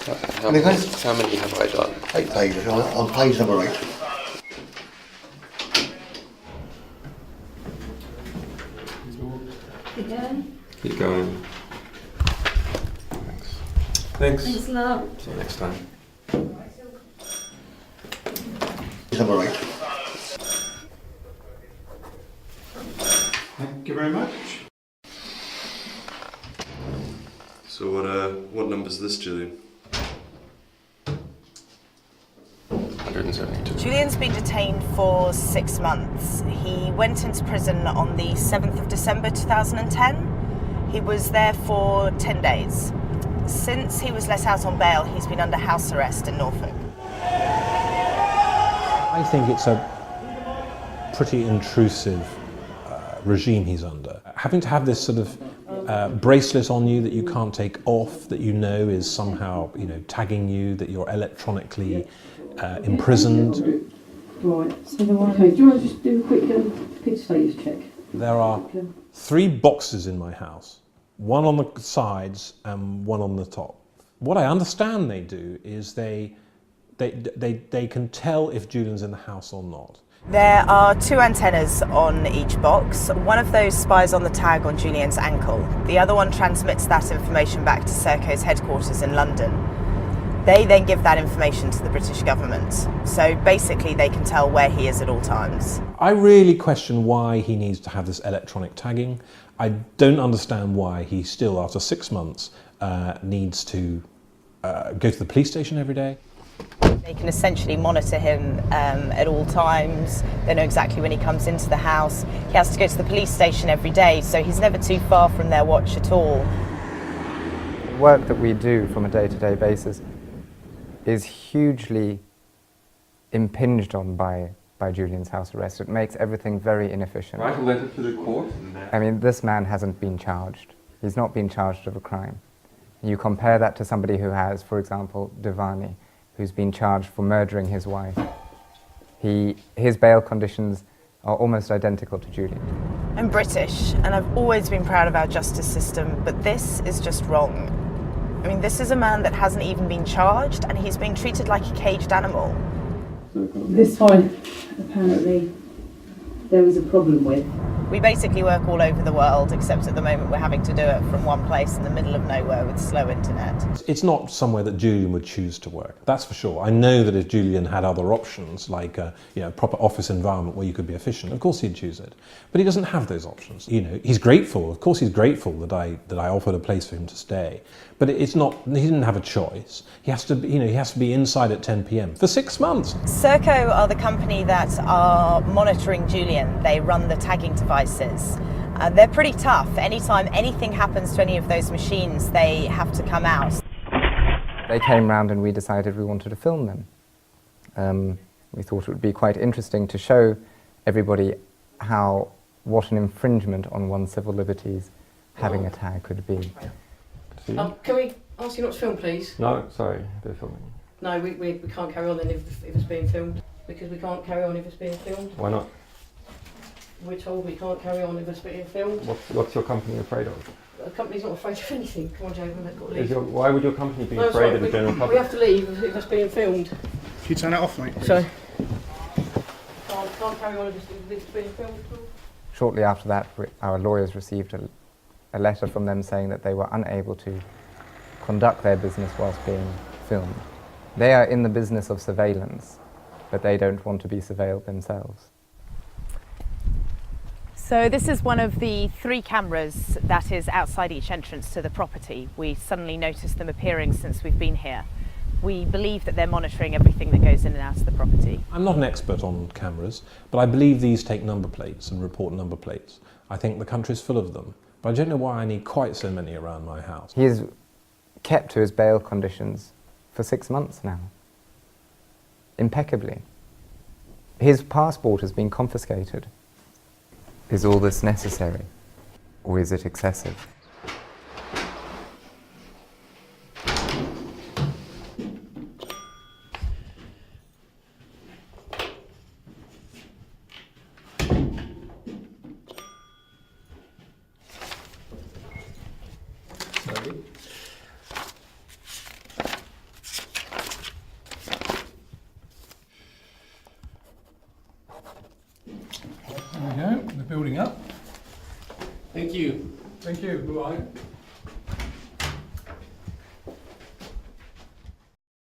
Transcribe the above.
How many have I done? 8 pages, on page number 8. Keep going. Keep going. Thanks. Thanks a lot. See you next time. Number 8. Thank you very much. So what number's this, Julian? 172. Julian's been detained for 6 months. He went into prison on the 7th of December 2010. He was there for 10 days. Since he was let out on bail, he's been under house arrest in Norfolk. I think it's a pretty intrusive regime he's under. Having to have this sort of bracelet on you that you can't take off, that you know is somehow, tagging you, that you're electronically imprisoned. Right, so the one... Okay, do you want to just do a quick pig status check? There are 3 boxes in my house, one on the sides and one on the top. What I understand they do is they can tell if Julian's in the house or not. There are 2 antennas on each box. One of those spies on the tag on Julian's ankle. The other one transmits that information back to Serco's headquarters in London. They then give that information to the British government. So basically they can tell where he is at all times. I really question why he needs to have this electronic tagging. I don't understand why he still, after 6 months, needs to go to the police station every day. They can essentially monitor him at all times. They know exactly when he comes into the house. He has to go to the police station every day, so he's never too far from their watch at all. The work that we do from a day-to-day basis is hugely impinged on by Julian's house arrest. It makes everything very inefficient. Write a letter to the court. I mean, this man hasn't been charged. He's not been charged of a crime. You compare that to somebody who has, for example, Devani, who's been charged for murdering his wife. His bail conditions are almost identical to Julian. I'm British, and I've always been proud of our justice system, but this is just wrong. I mean, this is a man that hasn't even been charged, and he's being treated like a caged animal. This file, apparently, there was a problem with. We basically work all over the world, except at the moment we're having to do it from one place in the middle of nowhere with slow internet. It's not somewhere that Julian would choose to work, that's for sure. I know that if Julian had other options, like a proper office environment where you could be efficient, of course he'd choose it. But he doesn't have those options. He's grateful, of course he's grateful that I offered a place for him to stay. But it's not, he didn't have a choice. He has to be inside at 10 p.m. for 6 months. Serco are the company that are monitoring Julian. They run the tagging devices. They're pretty tough. Anytime anything happens to any of those machines, they have to come out. They came round and we decided we wanted to film them. We thought it would be quite interesting to show everybody what an infringement on one's civil liberties having a tag could be. Can we ask you not to film, please? No, sorry, they're filming. No, we can't carry on then if it's being filmed. Because we can't carry on if it's being filmed. Why not? We're told we can't carry on if it's being filmed. What's your company afraid of? The company's not afraid of anything. Come on, Joe, we've got to leave. Why would your company be afraid of the general public? We have to leave if it's being filmed. Can you turn that off, mate? Sorry. Can't carry on if it's being filmed at all. Shortly after that, our lawyers received a letter from them saying that they were unable to conduct their business whilst being filmed. They are in the business of surveillance, but they don't want to be surveilled themselves. So this is one of the 3 cameras that is outside each entrance to the property. We suddenly noticed them appearing since we've been here. We believe that they're monitoring everything that goes in and out of the property. I'm not an expert on cameras, but I believe these take number plates and report number plates. I think the country's full of them, but I don't know why I need quite so many around my house. He is kept to his bail conditions for 6 months now, impeccably. His passport has been confiscated. Is all this necessary, or is it excessive? building up. Thank you. Thank you. Bye-bye.